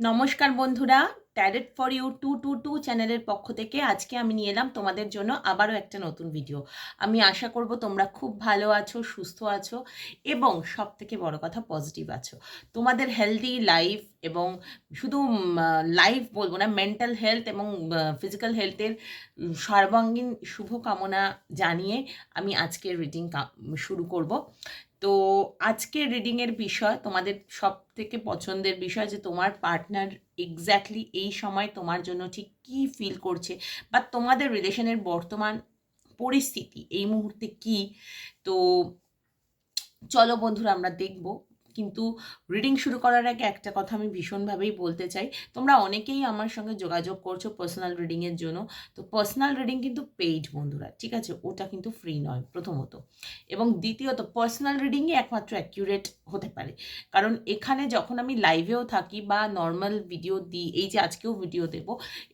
নমস্কার বন্ধুরা, tarot for you 222 চ্যানেলের পক্ষ থেকে আজকে আমি নিয়ে এলাম তোমাদের জন্য আবারও একটা নতুন ভিডিও। আমি আশা করব তোমরা খুব ভালো আছো, সুস্থ আছো এবং সবথেকে বড় কথা পজিটিভ আছো। তোমাদের হেলদি লাইফ এবং শুধু লাইফ বলবো না, মেন্টাল হেলথ এবং ফিজিক্যাল হেলথের সর্বাঙ্গীন শুভকামনা জানিয়ে আমি আজকের রিডিং শুরু করব। তো আজকের রিডিংয়ের বিষয় তোমাদের সব থেকে পছন্দের বিষয় যে তোমার পার্টনার এক্স্যাক্টলি এই সময় তোমার জন্য ঠিক কী ফিল করছে বা তোমাদের রিলেশনের বর্তমান পরিস্থিতি এই মুহূর্তে কী। তো চলো বন্ধুরা আমরা দেখব। কিন্তু রিডিং শুরু করার আগে একটা কথা আমি ভীষণভাবেই বলতে চাই, তোমরা অনেকেই আমার সঙ্গে যোগাযোগ করছো পার্সোনাল রিডিংয়ের জন্য। তো পার্সোনাল রিডিং কিন্তু পেইড বন্ধুরা, ঠিক আছে, ওটা কিন্তু ফ্রি নয় প্রথমত। এবং দ্বিতীয়ত পার্সোনাল রিডিংই একমাত্র অ্যাকিউরেট হতে পারে, কারণ এখানে যখন আমি লাইভেও থাকি বা নর্মাল ভিডিও দিই, এই যে আজকেও ভিডিও দেব,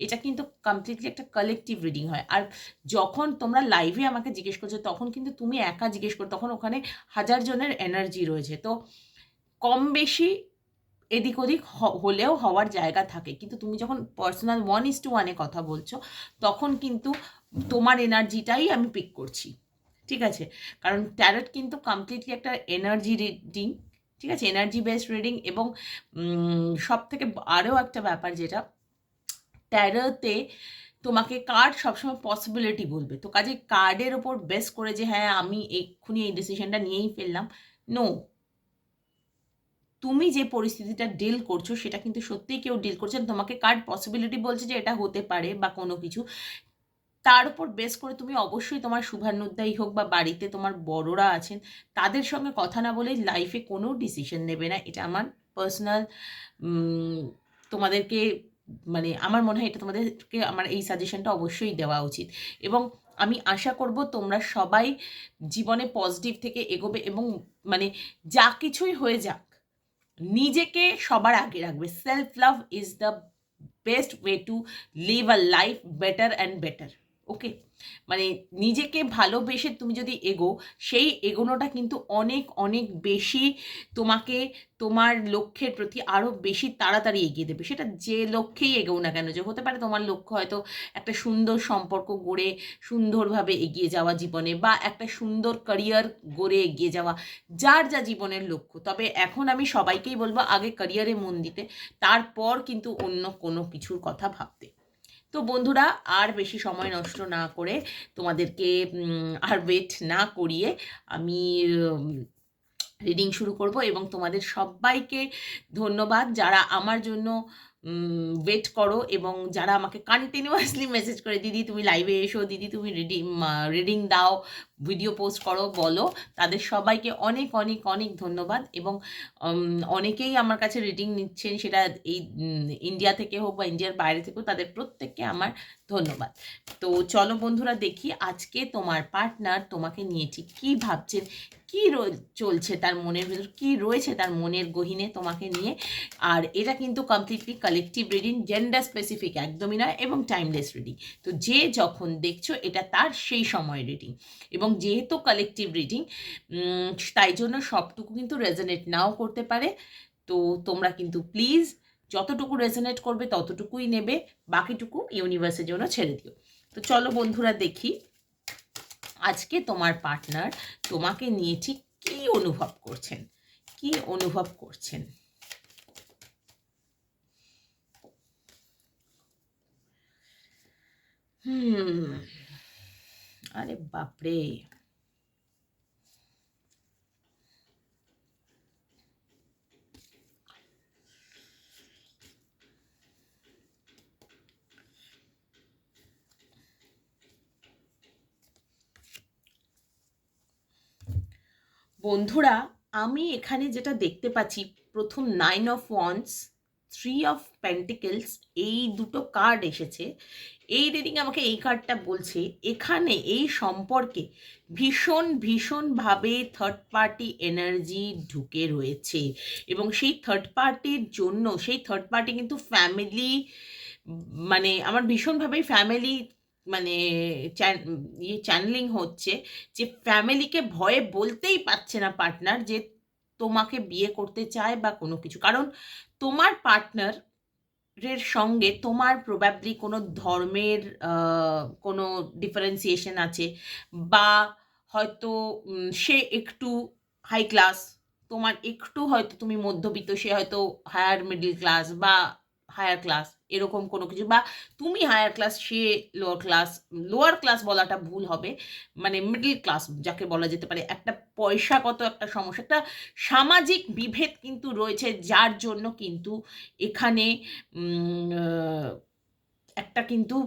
এটা কিন্তু কমপ্লিটলি একটা কালেকটিভ রিডিং হয়। আর যখন তোমরা লাইভে আমাকে জিজ্ঞেস করছো তখন কিন্তু তুমি একা জিজ্ঞেস করো, তখন ওখানে হাজার জনের এনার্জি রয়েছে। তো কম বেশি এদিক ওদিক হলেও হওয়ার জায়গা থাকে, কিন্তু তুমি যখন পার্সোনাল 1:1 কথা বলছো তখন কিন্তু তোমার এনার্জিটাই আমি পিক করছি, ঠিক আছে। কারণ ট্যারট কিন্তু কমপ্লিটলি একটা এনার্জি রিডিং, ঠিক আছে, এনার্জি বেসড রিডিং। এবং সব থেকে আরও একটা ব্যাপার যেটা ট্যারোতে তোমাকে কার্ড সবসময় পসিবিলিটি বলবে, তো কাজে কার্ডের ওপর বেস করে যে হ্যাঁ আমি এক্ষুনি এই ডিসিশনটা নিয়েই ফেললাম, নো। তুমি যে পরিস্থিতিটা ডিল করছো সেটা কিন্তু সত্যিই কেউ ডিল করছে না। তোমাকে কার্ড পসিবিলিটি বলছে যে এটা হতে পারে বা কোনো কিছু, তার উপর বেস করে তুমি অবশ্যই তোমার শুভান্যুধ্যায়ী হোক বা বাড়িতে তোমার বড়রা আছেন তাদের সঙ্গে কথা না বলে লাইফে কোনো ডিসিশন নেবে না। এটা আমার পার্সোনাল তোমাদেরকে মানে আমার মনে হয় এটা তোমাদেরকে আমার এই সাজেশনটা অবশ্যই দেওয়া উচিত। এবং আমি আশা করব তোমরা সবাই জীবনে পজিটিভ থেকে এগোবে এবং মানে যা কিছুই হয়ে যাক নিজেকে সবার আগে রাখবে। Self love is the best way to live a life better and better, okay. মানে নিজেকে ভালোবেসে তুমি যদি এগো, সেই এগোনোটা কিন্তু অনেক অনেক বেশি তোমাকে তোমার লক্ষ্যের প্রতি আরও বেশি তাড়াতাড়ি এগিয়ে দেবে। সেটা যে লক্ষ্যেই এগোও না কেন, যে হতে পারে তোমার লক্ষ্য হয়তো একটা সুন্দর সম্পর্ক গড়ে সুন্দরভাবে এগিয়ে যাওয়া জীবনে, বা একটা সুন্দর ক্যারিয়ার গড়ে এগিয়ে যাওয়া, যার যা জীবনের লক্ষ্য। তবে এখন আমি সবাইকেই বলবো আগে ক্যারিয়ারে মন দিতে, তারপর কিন্তু অন্য কোনো কিছুর কথা ভাবতে। তো বন্ধুরা আর বেশি সময় নষ্ট না করে তোমাদেরকে আর ওয়েট না করিয়ে আমি রিডিং শুরু করব। এবং তোমাদের সবাইকে ধন্যবাদ যারা আমার জন্য ওয়েট করো এবং যারা আমাকে কন্টিনিউয়াসলি মেসেজ করে দিদি তুমি লাইভে এসো, দিদি তুমি রিডিং দাও, ভিডিও পোস্ট করো, বলো। তাদের সবাইকে অনেক অনেক অনেক ধন্যবাদ। এবং অনেকেই আমার কাছে রিডিং নিচ্ছেন, সেটা এই ইন্ডিয়া থেকে হোক বা ইন্ডিয়ার বাইরে থেকেও, তাদের প্রত্যেককে আমার ধন্যবাদ। তো চলো বন্ধুরা দেখি আজকে তোমার পার্টনার তোমাকে নিয়ে ঠিক কী ভাবছেন, কী চলছে তার মনের ভিতর, কী রয়েছে তার মনের গহীনে তোমাকে নিয়ে। আর এটা কিন্তু completely collective reading, gender specific একদমই নয় এবং টাইমলেস রিডিং। তো যে যখন দেখছো এটা তার সেই সময় রিডিং। এবং যেহেতু কালেকটিভ রিডিং তাই জন্য সবটুকু কিন্তু রেজোনেট নাও করতে পারে। তো তোমরা কিন্তু প্লিজ যতটুকু রেজোনেট করবে ততটুকুই নেবে, বাকিটুকু ইউনিভার্সের জন্য ছেড়ে দিও। তো চলো বন্ধুরা দেখি আজকে তোমার পার্টনার তোমাকে নিয়ে ঠিক কী অনুভব করছেন, কী অনুভব করছেন। আরে বাপরে, বন্ধুরা আমি এখানে যেটা দেখতে পাচ্ছি, প্রথম 9 of Wands, 3 of Pentacles, এই দুটো কার্ড এসেছে। এই রিডিং আমাকে এই কার্ডটা বলছে এখানে এই সম্পর্কে ভীষণ ভীষণভাবে থার্ড পার্টি এনার্জি ঢুকে রয়েছে। এবং সেই থার্ড পার্টির জন্য, সেই থার্ড পার্টি কিন্তু ফ্যামিলি, মানে আমার ভীষণভাবেই ফ্যামিলি মানে চ্যানেলিং হচ্ছে, যে ফ্যামিলিকে ভয়ে বলতেই পারছে না পার্টনার যে তোমাকে বিয়ে করতে চায় বা কোনো কিছু। কারণ তোমার পার্টনার এর সঙ্গে তোমার প্রবাবলি কোনো ধর্মের কোনো ডিফারেন্সিয়েশন আছে, বা হয়তো সে একটু হাই ক্লাস, তোমার একটু হয়তো তুমি মধ্যবিত্ত, সে হয়তো হায়ার মিডল ক্লাস বা হায়ার ক্লাস, এরকম কোনো কিছু, বা তুমি হায়ার ক্লাস সে লোয়ার ক্লাস। লোয়ার ক্লাস বলাটা ভুল হবে, মানে মিডল ক্লাস যাকে বলা যেতে পারে। একটা পয়সাগত একটা সমস্যা, একটা সামাজিক বিভেদ কিন্তু রয়েছে, যার জন্য কিন্তু এখানে একটা কিন্তু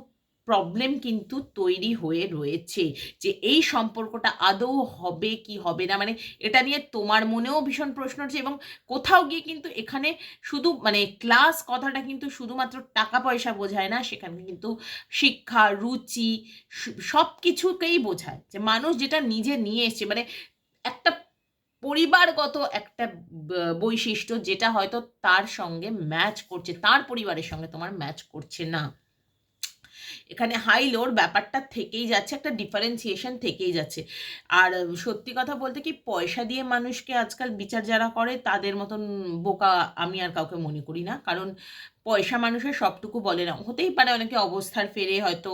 প্রবলেম কিন্তু তৈরি হয়ে রয়েছে, যে এই সম্পর্কটা আদৌ হবে কি হবে না। মানে এটা নিয়ে তোমার মনেও ভীষণ প্রশ্ন হচ্ছে, এবং কোথাও গিয়ে কিন্তু এখানে শুধু মানে ক্লাস কথাটা কিন্তু শুধুমাত্র টাকা পয়সা বোঝায় না, সেখানে কিন্তু শিক্ষা, রুচি, সব কিছুকেই বোঝায়, যে মানুষ যেটা নিজে নিয়ে এসছে, মানে একটা পরিবারগত একটা বৈশিষ্ট্য যেটা হয়তো তার সঙ্গে ম্যাচ করছে, তার পরিবারের সঙ্গে তোমার ম্যাচ করছে না। এখানে হাই লোর ব্যাপারটা থেকেই যাচ্ছে, একটা ডিফারেন্সিয়েশন থেকেই যাচ্ছে। আর সত্যি কথা বলতে কি, পয়সা দিয়ে মানুষকে আজকাল বিচার যারা করে তাদের মতন বোকা আমি আর কাউকে মনে করি না। কারণ পয়সা মানুষের সবটুকু বলে না। হতেই পারে অনেকে অবস্থার ফেরে হয়তো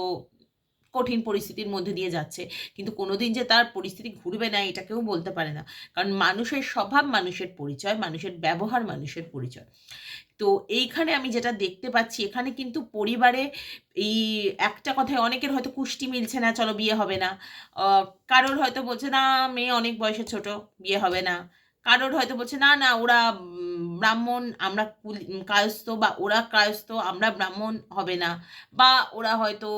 কঠিন পরিস্থিতির মধ্যে দিয়ে যাচ্ছে, কিন্তু কোনোদিন যে তার পরিস্থিতি ঘুরবে না এটা কেউ বলতে পারে না। কারণ মানুষের স্বভাব মানুষের পরিচয়, মানুষের ব্যবহার মানুষের পরিচয়। তো এইখানে আমি যেটা দেখতে পাচ্ছি, এখানে কিন্তু পরিবারে এই একটা কথায় অনেকের হয়তো কুষ্টি মিলছে না, চলো বিয়ে হবে না। কারোর হয়তো বলছে না মেয়ে অনেক বয়সে ছোট, বিয়ে হবে না। কারোর হয়তো বলছে না না ওরা ব্রাহ্মণ, আমরা কায়স্থ, বা ওরা কায়স্থ, আমরা ব্রাহ্মণ, হবে না। বা ওরা হয়তো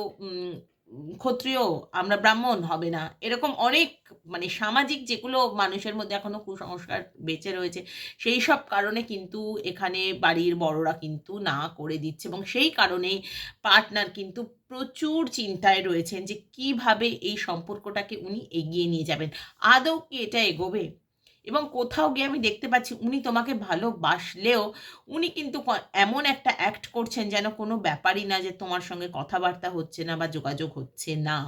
ক্ষত্রিয়, আমরা ব্রাহ্মণ, হবে না। এরকম অনেক মানে সামাজিক যেগুলো মানুষের মধ্যে এখনো কুসংস্কার বেঁচে রয়েছে, সেই সব কারণে কিন্তু এখানে বাড়ির বড়রা কিন্তু না করে দিচ্ছে, এবং সেই কারণেই পার্টনার কিন্তু প্রচুর চিন্তায় রয়েছেন যে কিভাবে এই সম্পর্কটাকে উনি এগিয়ে নিয়ে যাবেন, আদৌ কি এটা এগোবে। এবং কোথাও গিয়ে আমি দেখতে পাচ্ছি উনি তোমাকে ভালোবাসলেও উনি কিন্তু এমন একটা অ্যাক্ট করছেন যেন কোনো ব্যাপারই না, যে তোমার সঙ্গে কথাবার্তা হচ্ছে না বা যোগাযোগ হচ্ছে না।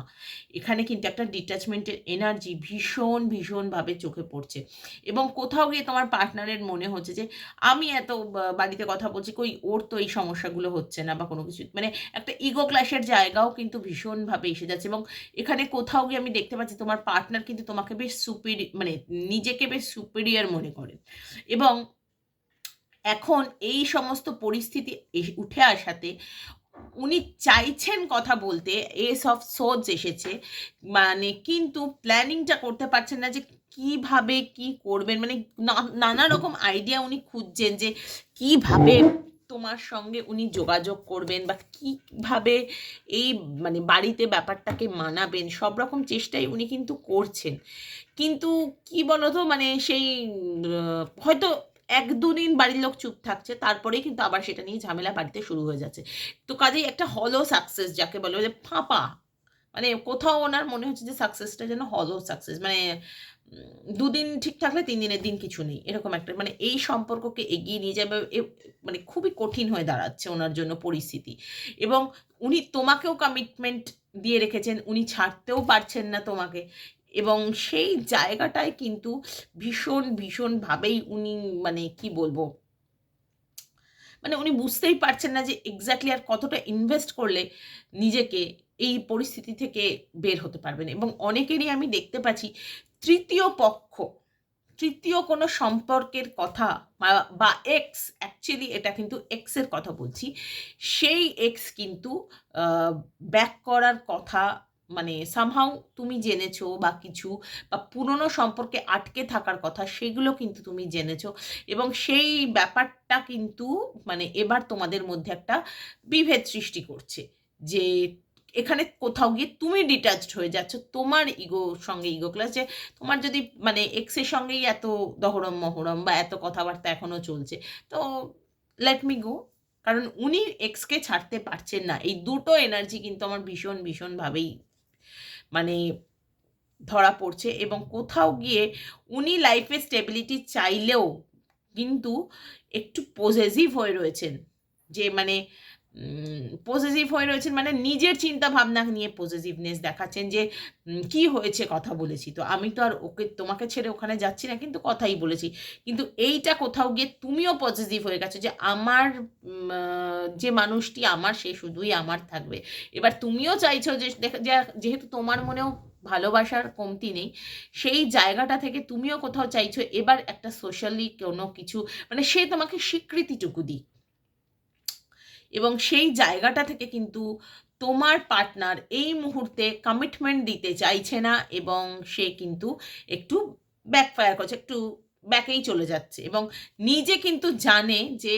এখানে কিন্তু একটা ডিট্যাচমেন্টের এনার্জি ভীষণ ভীষণভাবে চোখে পড়ছে। এবং কোথাও গিয়ে তোমার পার্টনারের মনে হচ্ছে যে আমি এত বাড়িতে কথা বলছি, কই ওর তো এই সমস্যাগুলো হচ্ছে না বা কোনো কিছু, মানে একটা ইগো ক্ল্যাশের জায়গাও কিন্তু ভীষণভাবে এসে যাচ্ছে। এবং এখানে কোথাও গিয়ে আমি দেখতে পাচ্ছি তোমার পার্টনার কিন্তু তোমাকে বেশ মানে নিজেকে বেশ সুপিরিয়র মনে করেন। এবং এখন এই সমস্ত পরিস্থিতি উঠে আসাতে উনি চাইছেন কথা বলতে, এস অফ সোর্ডস এসেছে, মানে কিন্তু প্ল্যানিংটা করতে পারছেন না যে কিভাবে কি করবেন। মানে নানা রকম আইডিয়া উনি খুঁজছেন যে কিভাবে তোমার সঙ্গে উনি যোগাযোগ করবেন, বা কিভাবে এই মানে বাড়িতে ব্যাপারটাকে মানাবেন, সব রকম চেষ্টাই উনি কিন্তু করছেন। কিন্তু কি বলতো, মানে সেই হয়তো এক দুদিন বাড়ির লোক চুপ থাকছে, তারপরেই কিন্তু আবার সেটা নিয়ে ঝামেলা বাড়িতে শুরু হয়ে যাচ্ছে। তো কাজেই একটা হলো সাকসেস যাকে বলে, যে ফাঁপা, মানে কোথাও ওনার মনে হচ্ছে যে সাকসেসটা যেন হলো সাকসেস, মানে দুদিন ঠিক থাকলে তিন দিনের দিন কিছু নেই, এরকম একটা মানে এই সম্পর্ককে এগিয়ে নিয়ে যাবে মানে খুবই কঠিন হয়ে দাঁড়াচ্ছে ওনার জন্য পরিস্থিতি। এবং উনি তোমাকেও কমিটমেন্ট দিয়ে রেখেছেন, উনি ছাড়তেও পারছেন না তোমাকে। এবং সেই জায়গাটায় কিন্তু ভীষণ ভীষণভাবেই উনি মানে কি বলবো, মানে উনি বুঝতেই পারছেন না যে এক্স্যাক্টলি আর কতটা ইনভেস্ট করলে নিজেকে এই পরিস্থিতি থেকে বের হতে পারবেন। এবং অনেকেরই আমি দেখতে পাচ্ছি তৃতীয় পক্ষ, তৃতীয় কোনো সম্পর্কের কথা, বা এক্স, অ্যাকচুয়ালি এটা কিন্তু এক্সের কথা বলছি, সেই এক্স কিন্তু ব্যাক করার কথা, মানে সামহাউ তুমি জেনেছো বা কিছু, বা পুরনো সম্পর্কে আটকে থাকার কথা সেগুলো কিন্তু তুমি জেনেছো। এবং সেই ব্যাপারটা কিন্তু মানে এবার তোমাদের মধ্যে একটা বিভেদ সৃষ্টি করছে, যে এখানে কোথাও গিয়ে তুমি ডিট্যাচড হয়ে যাচ্ছ, তোমার ইগোর সঙ্গে ইগো ক্লাস, যে তোমার যদি মানে এক্সের সঙ্গেই এত দহরম মহরম বা এত কথাবার্তা এখনো চলছে, তো লেট মি গো। কারণ উনি এক্সকে ছাড়তে পারছেন না। এই দুটো এনার্জি কিন্তু আমার ভীষণ ভীষণভাবেই মানে ধরা পড়ছে। এবং কোথাও গিয়ে উনি লাইফে স্টেবিলিটি চাইলেও কিন্তু একটু পজেসিভ হয়ে রয়েছেন, যে মানে পজেসিভ হয়ে রয়েছেন, মানে নিজের চিন্তা ভাবনা নিয়ে পজেসিভনেস দেখাচ্ছেন যে কি হয়েছে, কথা বলেছি তো, আমি তো আর ওকে তোমাকে ছেড়ে ওখানে যাচ্ছি না, কিন্তু কথাই বলেছি। কিন্তু এইটা কোথাও গিয়ে তুমিও পজেসিভ হয়ে গেছো যে আমার যে মানুষটি আমার, সে শুধুই আমার থাকবে। এবার তুমিও চাইছো যে যেহেতু তোমার মনেও ভালোবাসার কমতি নেই, সেই জায়গাটা থেকে তুমিও কোথাও চাইছো এবার একটা সোশ্যালি কোনো কিছু, মানে সে তোমাকে স্বীকৃতিটুকু দিক। এবং সেই জায়গাটা থেকে কিন্তু তোমার পার্টনার এই মুহূর্তে কমিটমেন্ট দিতে চাইছে না, এবং সে কিন্তু একটু ব্যাকফায়ার করছে, একটু ব্যাকেই চলে যাচ্ছে, এবং নিজে কিন্তু জানে যে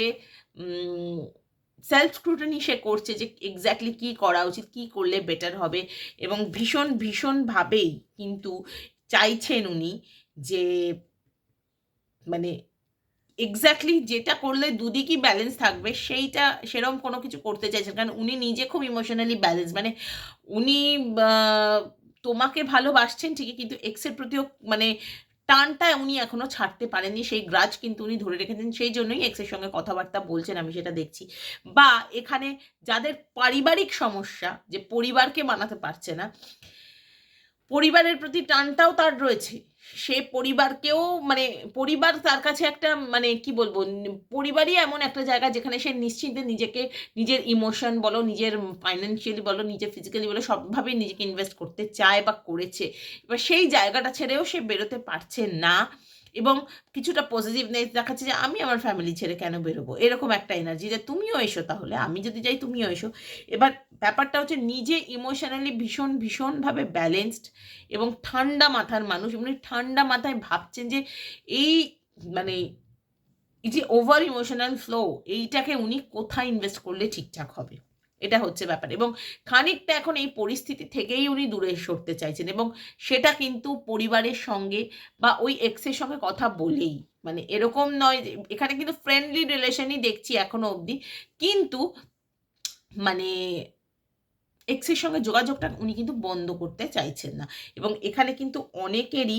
সেলফ স্ক্রুটনি সে করছে যে এক্স্যাক্টলি কী করা উচিত, কী করলে বেটার হবে, এবং ভীষণ ভীষণভাবেই কিন্তু চাইছেন উনি যে মানে এক্স্যাক্টলি যেটা করলে দুদিকই ব্যালেন্স থাকবে সেইটা, সেরকম কোনো কিছু করতে চাইছেন। কারণ উনি নিজে খুব ইমোশনালি ব্যালেন্স, মানে উনি তোমাকে ভালোবাসছেন ঠিকই, কিন্তু এক্সের প্রতিও মানে টানটা উনি এখনো ছাড়তে পারেননি, সেই গ্রাজ কিন্তু উনি ধরে রেখেছেন, সেই জন্যই এক্সের সঙ্গে কথাবার্তা বলছেন, আমি সেটা দেখছি। বা এখানে যাদের পারিবারিক সমস্যা, যে পরিবারকে বানাতে পারছে না, পরিবারের প্রতি টানটাও তার রয়েছে, সে পরিবারকেও মানে পরিবার তার কাছে একটা মানে কি বলবো, পরিবারই এমন একটা জায়গা যেখানে সে নিশ্চিন্তে নিজেকে, নিজের ইমোশন বলো, নিজের ফাইন্যান্সিয়ালি বলো, নিজের ফিজিক্যালি বলো, সবভাবেই নিজেকে ইনভেস্ট করতে চায় বা করেছে। এবার সেই জায়গাটা ছেড়েও সে বেরোতে পারছে না, এবং কিছুটা পজিটিভনেস দেখাচ্ছে যে আমি আমার ফ্যামিলি ছেড়ে কেন বেরোবো, এরকম একটা এনার্জি যে তুমিও এসো, তাহলে আমি যদি যাই তুমিও এসো। এবার ব্যাপারটা হচ্ছে নিজে ইমোশনালি ভীষণ ভীষণভাবে ব্যালেন্সড এবং ঠান্ডা মাথার মানুষ, এমনি ঠান্ডা মাথায় ভাবছেন যে এই মানে এই যে ওভার ইমোশনাল ফ্লো, এইটাকে উনি কোথায় ইনভেস্ট করলে ঠিকঠাক হবে, এটা হচ্ছে ব্যাপার। এবং খানিকটা এখন এই পরিস্থিতি থেকেই উনি দূরে সরতে চাইছেন, এবং সেটা কিন্তু পরিবারের সঙ্গে বা ওই এক্সের সঙ্গে কথা বলেই, মানে এরকম নয় যে এখানে কিন্তু ফ্রেন্ডলি রিলেশনই দেখছি এখনো অবধি, কিন্তু মানে এক্সের সঙ্গে যোগাযোগটা উনি কিন্তু বন্ধ করতে চাইছেন না। এবং এখানে কিন্তু অনেকেরই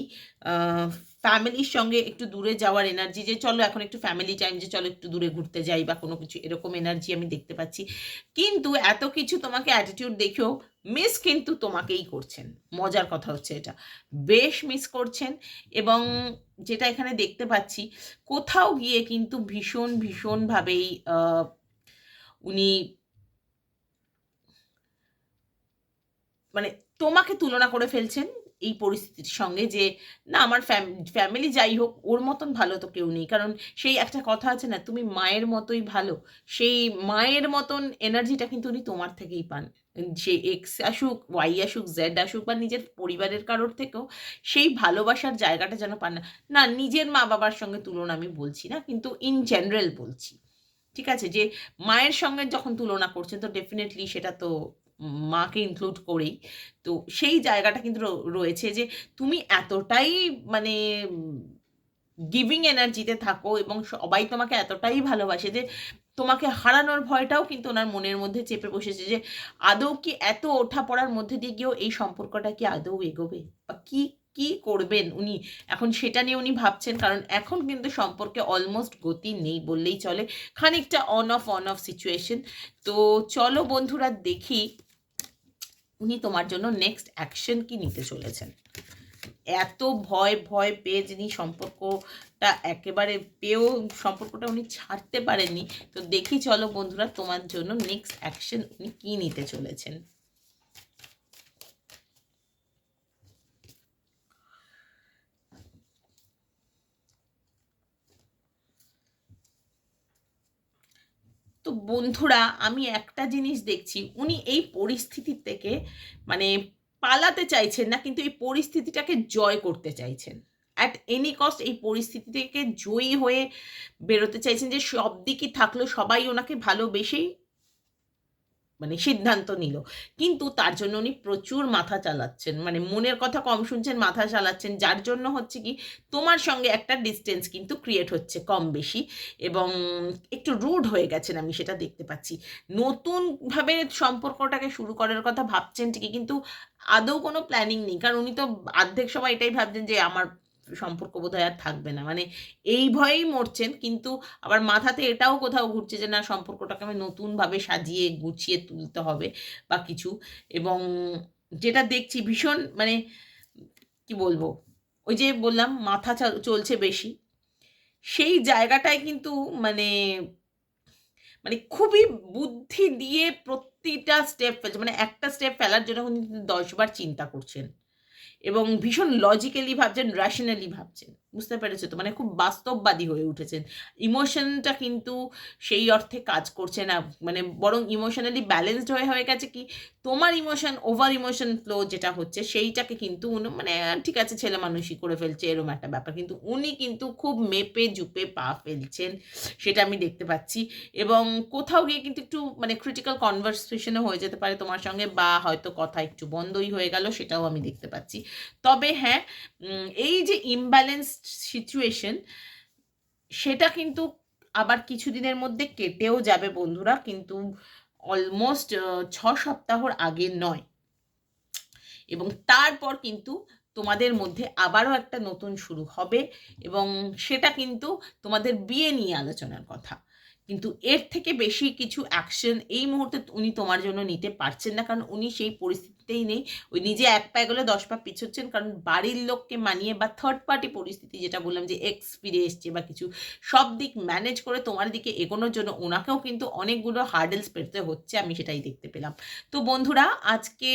ফ্যামিলির সঙ্গে একটু দূরে যাওয়ার এনার্জি, যে চলো এখন একটু ফ্যামিলি টাইম, যে চলো একটু দূরে ঘুরতে যাই বা কোনো কিছু, এরকম এনার্জি আমি দেখতে পাচ্ছি। কিন্তু এত কিছু তোমাকে অ্যাটিটিউড দেখেও মিস কিন্তু তোমাকেই করছেন, মজার কথা হচ্ছে এটা, বেশ মিস করছেন। এবং যেটা এখানে দেখতে পাচ্ছি, কোথাও গিয়ে কিন্তু ভীষণ ভীষণভাবেই উনি মানে তোমাকে তুলনা করে ফেলছেন এই পরিস্থিতির সঙ্গে, যে না আমার ফ্যামিলি যাই হোক, ওর মতন ভালো তো কেউ নেই। কারণ সেই একটা কথা আছে না, তুমি মায়ের মতোই ভালো, সেই মায়ের মতন এনার্জিটা কিন্তু উনি তোমার থেকেই পান। সে এক্স আসুক, ওয়াই আসুক, জেড আসুক, বা নিজের পরিবারের কারোর থেকেও সেই ভালোবাসার জায়গাটা যেন পান না। না, নিজের মা বাবার সঙ্গে তুলনা আমি বলছি না, কিন্তু ইন জেনারেল বলছি। ঠিক আছে? যে মায়ের সঙ্গে যখন তুলনা করছেন, তো ডেফিনেটলি সেটা তো মাকে ইনক্লুড করেই। তো সেই জায়গাটা কিন্তু রয়েছে যে তুমি এতটাই মানে গিভিং এনার্জিতে থাকো, এবং সবাই তোমাকে এতটাই ভালোবাসে যে তোমাকে হারানোর ভয়টাও কিন্তু ওনার মনের মধ্যে চেপে বসেছে, যে আদৌ কি এত ওঠাপড়ার মধ্যে দিয়ে গিয়েও এই সম্পর্কটা কি আদৌ এগোবে? বা কি করবেন উনি? এখন সেটা নিয়ে উনি ভাবছেন, কারণ এখন কিন্তু সম্পর্কে অলমোস্ট গতি নেই বললেই চলে। খানিকটা অন অফ সিচুয়েশন। তো চলো বন্ধুরা, দেখি উনি তোমার জন্য নেক্সট অ্যাকশন কি নিতে চলেছেন। এত ভয় ভয় পেয়ে যিনি সম্পর্কটা একেবারে পেয়েও সম্পর্কটা উনি ছাড়তে পারেননি। তো দেখি চলো বন্ধুরা, তোমার জন্য নেক্সট অ্যাকশন উনি কি নিতে চলেছেন। তো বন্ধুরা, আমি একটা জিনিস দেখছি, উনি এই পরিস্থিতি থেকে মানে পালাতে চাইছেন না, কিন্তু এই পরিস্থিতিটাকে জয় করতে চাইছেন। অ্যাট এনি কস্ট এই পরিস্থিতি থেকে জয়ী হয়ে বেরোতে চাইছেন, যে সব দিকই থাকলো, সবাই ওনাকে ভালোবেসেই মানে সিদ্ধান্ত নিল। কিন্তু তার জন্য উনি প্রচুর মাথা চালাচ্ছেন। মানে মনের কথা কম শুনছেন, মাথা চালাচ্ছেন। যার জন্য হচ্ছে কি, তোমার সঙ্গে একটা ডিসট্যান্স কিন্তু ক্রিয়েট হচ্ছে কম বেশি, এবং একটু রুড হয়ে গেছেন, আমি সেটা দেখতে পাচ্ছি। নতুনভাবে সম্পর্কটাকে শুরু করার কথা ভাবছেন ঠিকই, কিন্তু আদৌ কোনো প্ল্যানিং নেই। কারণ উনি তো অর্ধেক সময় এটাই ভাবছেন যে আমার সম্পর্ক বোধহয় আর থাকবে না, মানে এই ভয়েই মরছেন। কিন্তু আবার মাথাতে এটাও কোথাও ঘুরছে যে না, সম্পর্কটাকে আমি নতুনভাবে সাজিয়ে গুছিয়ে তুলতে হবে বা কিছু। এবং যেটা দেখছি ভীষণ মানে কি বলবো, ওই যে বললাম মাথা চলছে বেশি, সেই জায়গাটায় কিন্তু মানে মানে খুবই বুদ্ধি দিয়ে প্রতিটা স্টেপ ফেলছে, মানে একটা স্টেপ ফেলার জন্য কিন্তু 10 বার চিন্তা করছেন এবং ভীষণ লজিক্যালি ভাবছেন, রেশনালি ভাবছেন। বুঝতে পেরেছো তো? মানে খুব বাস্তববাদী হয়ে উঠেছেন। ইমোশনটা কিন্তু সেই অর্থে কাজ করছে না। মানে বরং ইমোশনালি ব্যালেন্সড হয়ে গেছে কি, তোমার ইমোশন, ওভার ইমোশন ফ্লো যেটা হচ্ছে সেইটাকে কিন্তু মানে ঠিক আছে ছেলে মানুষই করে ফেলছে এরকম একটা ব্যাপার। কিন্তু উনি কিন্তু খুব মেপে ঝুপে পা ফেলছেন। সেটা আমি দেখতে পাচ্ছি। এবং কোথাও গিয়ে কিন্তু একটু মানে ক্রিটিক্যাল কনভারসেশনও হয়ে যেতে পারে তোমার সঙ্গে, বা হয়তো কথা একটু বন্ধই হয়ে গেল, সেটাও আমি দেখতে পাচ্ছি। তবে হ্যাঁ, এই যে ইমব্যালেন্সড সিচুয়েশন, সেটা কিন্তু আবার কিছুদিনের মধ্যে কেটেও যাবে বন্ধুরা, কিন্তু অলমোস্ট 6 সপ্তাহর আগে নয়। এবং তারপর কিন্তু তোমাদের মধ্যে আবারও একটা নতুন শুরু হবে, এবং সেটা কিন্তু তোমাদের বিয়ে নিয়ে আলোচনার কথা। কিন্তু এর থেকে বেশি কিছু অ্যাকশন এই মুহূর্তে উনি তোমার জন্য নিতে পারছেন না, কারণ উনি সেই পরিস্থিতিতেই নেই। ওই নিজে এক পায়ে গেলে 10 পা পিছোচ্ছেন, কারণ বাড়ির লোককে মানিয়ে বা থার্ড পার্টি পরিস্থিতি, যেটা বললাম যে এক্স ফিরে এসছে বা কিছু, সব দিক ম্যানেজ করে তোমার দিকে এগোনোর জন্য ওনাকেও কিন্তু অনেকগুলো হার্ডেলস পেরোতে হচ্ছে, আমি সেটাই দেখতে পেলাম। তো বন্ধুরা, আজকে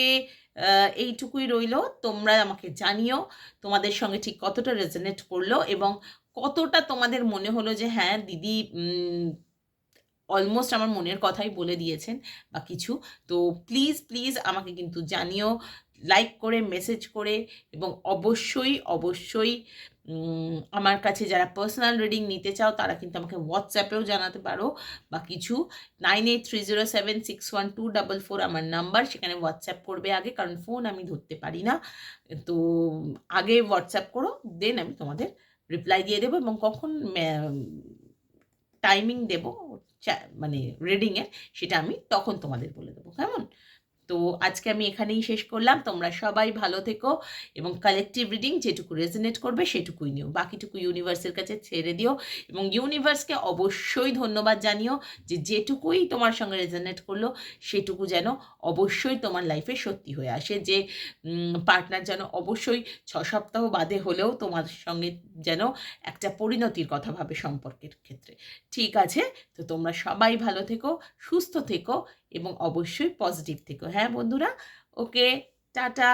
এইটুকুই রইলো। তোমরা আমাকে জানিও তোমাদের সঙ্গে ঠিক কতটা রেজোনেট করলো, এবং কতটা তোমাদের মনে হলো যে হ্যাঁ দিদি অলমোস্ট আমার মনের কথাই বলে দিয়েছেন বা কিছু। তো প্লিজ প্লিজ আমাকে কিন্তু জানিও, লাইক করে, মেসেজ করে, এবং অবশ্যই অবশ্যই আমার কাছে যারা পার্সোনাল রিডিং নিতে চাও তারা কিন্তু আমাকে হোয়াটসঅ্যাপেও জানাতে পারো বা কিছু। 9830761244 আমার নাম্বার, সেখানে হোয়াটসঅ্যাপ করবে আগে, কারণ ফোন আমি ধরতে পারি না। তো আগে হোয়াটসঅ্যাপ করো, দেন আমি তোমাদের রিপ্লাই দিয়ে দেবো, এবং কখন টাইমিং দেবো মানে রিডিংয়ের, সেটা আমি তখন তোমাদের বলে দেবো, কেমন? তো আজকে আমি এখানেই শেষ করলাম। তোমরা সবাই ভালো থেকো, এবং কালেকটিভ রিডিং যেটুকু রেজোনেট করবে সেটুকুই নিও, বাকিটুকু ইউনিভার্সের কাছে ছেড়ে দিও। এবং ইউনিভার্সকে অবশ্যই ধন্যবাদ জানিও যে যেটুকুই তোমার সঙ্গে রেজোনেট করলো সেটুকু যেন অবশ্যই তোমার লাইফে সত্যি হয়ে আসে, যে পার্টনার যেন অবশ্যই 6 সপ্তাহ বাদে হলেও তোমার সঙ্গে যেন একটা পরিণতির কথা ভাবে সম্পর্কের ক্ষেত্রে। ঠিক আছে? তো তোমরা সবাই ভালো থেকো, সুস্থ থেকো, এবং অবশ্যই পজিটিভ থেকো। হ্যাঁ বন্ধুরা, ওকে, টাটা।